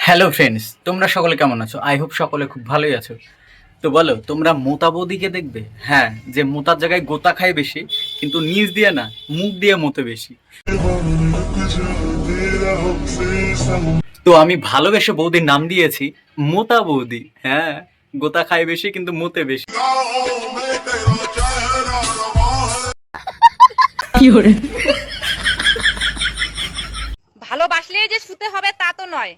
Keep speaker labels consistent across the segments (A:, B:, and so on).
A: Hello friends, তোমরা সকলে কেমন আছো? আই হোপ সকলে খুব ভালোই আছো। তো বলো, তোমরা মোতা বৌদিকে দেখবে? হ্যাঁ, যে মোতার জায়গায় গোতা খায় বেশি, কিন্তু নিচ দিয়ে না, মুখ দিয়ে মতে বেশি। তো আমি ভালোবেসে বৌদির নাম দিয়েছি মোতা বৌদি। হ্যাঁ, গোতা খায় বেশি কিন্তু মতে বেশি।
B: ভালোবাসলেই যে শুতে হবে তা তো নয়,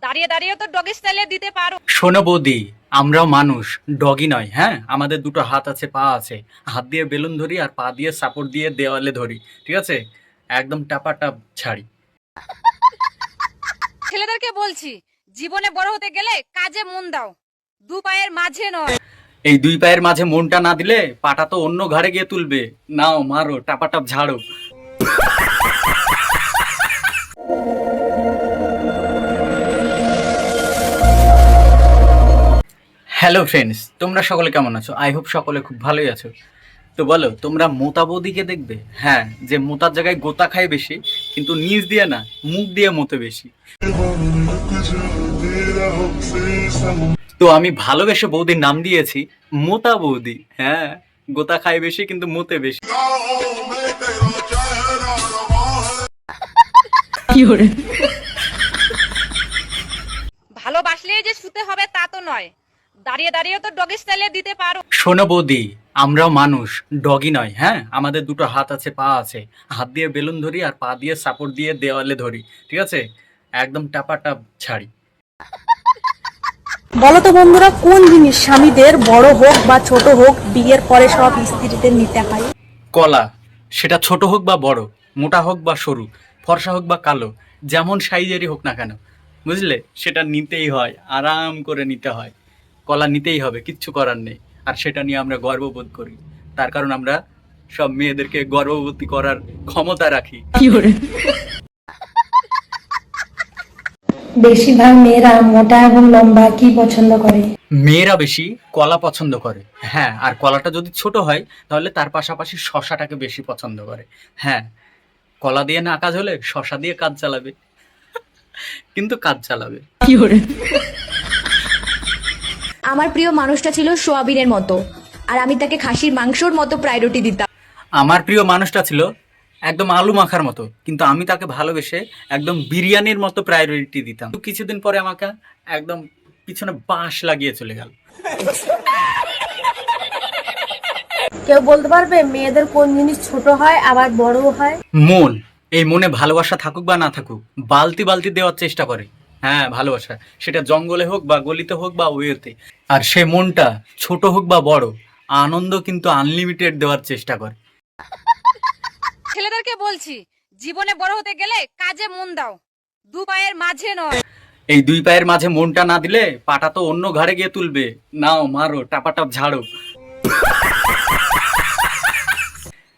B: দাঁড়িয়ে দাঁড়িয়ে তো ডগি স্টাইলে দিতে পারো।
A: শোনো বৌদি, আমরাও মানুষ, ডগি নয়। হ্যাঁ, আমাদের দুটো হাত আছে, পা আছে। হাত দিয়ে বেলুন ধরি আর পা দিয়ে সাপোর্ট দিয়ে দেওয়ালে ধরি, ঠিক আছে? একদম টাপাটাপ ছাড়ি।
B: ছেলেদেরকে বলছি, জীবনে বড় হতে গেলে কাজে মন দাও, দু পায়ের মাঝে নয়।
A: এই দুই পায়ের মাঝে মনটা না দিলে পাটা তো অন্য ঘাড়ে গিয়ে তুলবে। নাও মারো, টাপাটাপ ঝাড়ো। হ্যালো ফ্রেন্ডস, তোমরা সকলে কেমন আছো? আই হোপ সকলে খুব ভালোই আছো। তো বলো, তোমরা মোতা বৌদিকে দেখবে? হ্যাঁ, যে মোতার জায়গায় গোতা খায় বেশি, কিন্তু নিচ দিয়ে না, মুখ দিয়ে মতে বেশি। তো আমি ভালোবেসে বৌদির নাম দিয়েছি মোতা বৌদি। হ্যাঁ, গোতা খায় বেশি কিন্তু মতে বেশি।
B: ভালোবাসলেই যে শুতে হবে তা তো নয়, দাঁড়িয়ে দাঁড়িয়ে তো ডগি স্টাইলে দিতে পারো।
A: শোনো বৌদি, আমরাও মানুষ, ডগি নয়। হ্যাঁ, আমাদের দুটো হাত আছে, পা আছে। হাত দিয়ে বেলুন ধরি আর পা দিয়ে সাপোর্ট দিয়ে দেওয়ালে ধরি, ঠিক আছে? একদম টাপাটাপ ছাড়ি।
C: বলতো বন্ধুরা, কোন জিনিস স্বামীদের বড় হোক বা ছোট হোক বিয়ের পরে সব স্ত্রীদের নিতে হয়?
A: কলা। সেটা ছোট হোক বা বড়, মোটা হোক বা সরু, ফর্সা হোক বা কালো, যেমন সাইজেরই হোক না কেন, বুঝলে? সেটা নিতেই হয়, আরাম করে নিতে হয়। কলা নিতেই হবে, কিচ্ছু করার নেই। আর সেটা নিয়ে আমরা গর্ববোধ করি, তার কারণ আমরা সব মেয়েদেরকে গর্ভবতী করার ক্ষমতা রাখি।
D: বেশিরভাগ মেয়েরা মোটা এবং লম্বা কি পছন্দ করে?
A: মেয়েরা বেশি কলা পছন্দ করে। হ্যাঁ, আর কলাটা যদি ছোট হয় তাহলে তার পাশাপাশি শশাটাকে বেশি পছন্দ করে। হ্যাঁ, কলা দিয়ে না কাজ হলে শশা দিয়ে কাজ চালাবে, কিন্তু কাজ চালাবে।
E: আমার প্রিয় মানুষটা ছিল সোয়াবিনের মতো, আর আমি তাকে খাসির মাংসর মতো প্রায়োরিটি দিতাম।
A: আমার প্রিয় মানুষটা ছিল একদম আলু মাখার মতো, কিন্তু আমি তাকে ভালোবেসে একদম বিরিয়ানির মতো প্রায়োরিটি দিতাম। তো কিছুদিন পরে আমাকে একদম পিছনে বাঁশ লাগিয়ে চলে গেল।
C: কেউ বলতে পারবে মেয়েদের কোন জিনিস ছোট হয় আবার বড়ও হয়?
A: মন। এই মনে ভালোবাসা থাকুক বা না থাকুক, বালতি বালতি দেওয়ার চেষ্টা করে। হ্যাঁ, ভালোবাসা, সেটা জঙ্গলে হোক বা গলিতে হোক বা ওয়েতে। আর সে মনটা ছোট হোক বা বড়, আনন্দ কিন্তু আনলিমিটেড দেওয়ার চেষ্টা করে।
B: ছেলেদেরকে বলছি, জীবনে বড় হতে গেলে কাজে মন দাও, দু পায়ের মাঝে নয়।
A: এই দুই পায়ের মাঝে মনটা না দিলে পাটা তো অন্য ঘাড়ে গিয়ে তুলবে। নাও মারো, টাপাটাপ ঝাড়ো।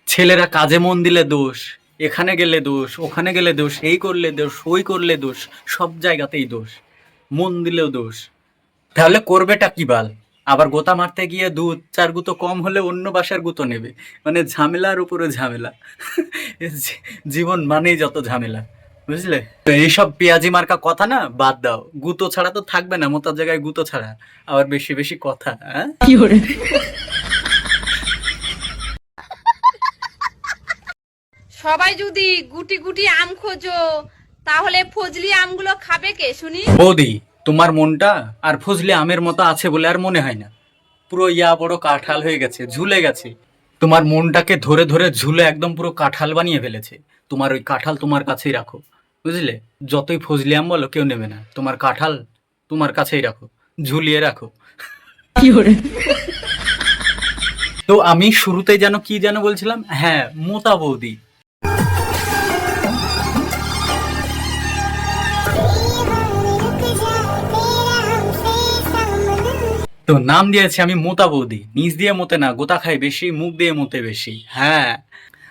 A: ছেলেরা কাজে মন দিলে দোষ, এখানে গেলে দোষ, ওখানে গেলে দোষ, এই করলে দোষ, ওই করলে দোষ, সব জায়গাতেই দোষ। মন দিলেও দোষ। তাহলে করবেটা কি বাল? আবার গোতা মারতে গিয়ে দু চার গুতো কম হলে অন্য বাসার গুতো নেবে। মানে ঝামেলার উপরে ঝামেলা। জীবন মানেই যত ঝামেলা, বুঝলে? তো এইসব পেঁয়াজি মার্কা কথা না বাদ দাও। গুতো ছাড়া তো থাকবে না, মোতার জায়গায় গুতো ছাড়া। আবার বেশি বেশি কথা, হ্যাঁ?
B: সবাই যদি গুটি গুটি আম খোঁজো, তাহলে ফজলি আমগুলো খাবে কে শুনি?
A: বৌদি, তোমার মনটা আর ফজলি আমের মতো আছে বলে আর মনে হয় না। পুরো ইয়া বড় কাঁঠাল হয়ে গেছে, ঝুলে গেছে। তোমার মনটাকে ধরে ধরে ঝুলে একদম পুরো কাঁঠাল বানিয়ে ফেলেছে। তোমার ওই কাঁঠাল তোমার কাছেই রাখো, বুঝলে? যতই ফজলি আম বলো, কেউ নেবে না। তোমার কাঁঠাল তোমার কাছেই রাখো, ঝুলিয়ে রাখো। তো আমি শুরুতেই যেন কি যেন বলছিলাম, হ্যাঁ, মোতা বৌদি। তো নাম দিয়েছি আমি মোতা বৌদি। নিচ দিয়ে মতে না, গোতা খায় বেশি, মুখ দিয়ে মতে বেশি। হ্যাঁ,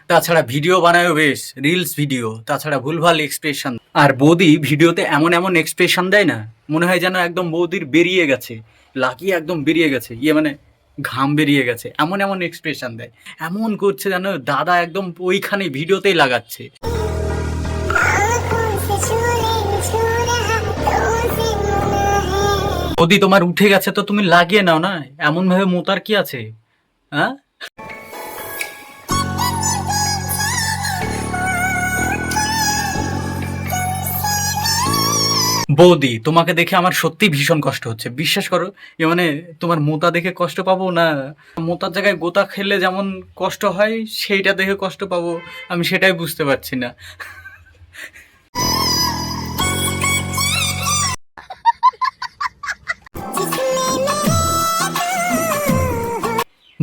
A: তাছাড়া ভিডিও বানায়ও বেশ, রিলস ভিডিও। তাছাড়া ভুলভাল এক্সপ্রেশন। আর বৌদি ভিডিওতে এমন এমন এক্সপ্রেশন দেয় না, মনে হয় যেন একদম বৌদির বেরিয়ে গেছে, লাগিয়ে একদম বেরিয়ে গেছে, ইয়ে মানে ঘাম বেরিয়ে গেছে। এমন এমন এক্সপ্রেশন দেয়, এমন করছে যেন দাদা একদম ওইখানে ভিডিওতেই লাগাচ্ছে। যদি তোমার উঠে গেছে তো তুমি লাগিয়ে নাও না, এমন ভাবে মোতার কি আছে? হ্যাঁ, বৌদি তোমাকে দেখে আমার সত্যি ভীষণ কষ্ট হচ্ছে, বিশ্বাস করো। মানে তোমার মোতা দেখে কষ্ট পাবো না, মোতার জায়গায় গোতা খেলে যেমন কষ্ট হয় সেইটা দেখে কষ্ট পাবো, আমি সেটাই বুঝতে পারছি না।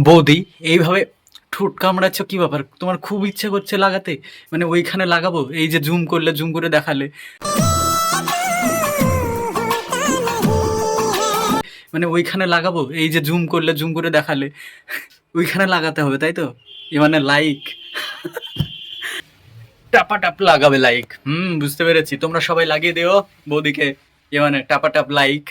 A: বৌদি এইভাবে ঠোঁট কামড়াচ্ছ, কি ব্যাপার? তোমার খুব ইচ্ছে করছে লাগাতে? মানে ওইখানে লাগাবো, এই যে জুম করলে, জুম করে দেখালে, মানে ওইখানে লাগাবো, এই যে জুম করলে, জুম করে দেখালে ওইখানে লাগাতে হবে, তাই তো? মানে লাইক টাপা টাপ লাগাবে লাইক। বুঝতে পেরেছি, তোমরা সবাই লাগিয়ে দিও বৌদিকে, মানে টাপা টাপ লাইক।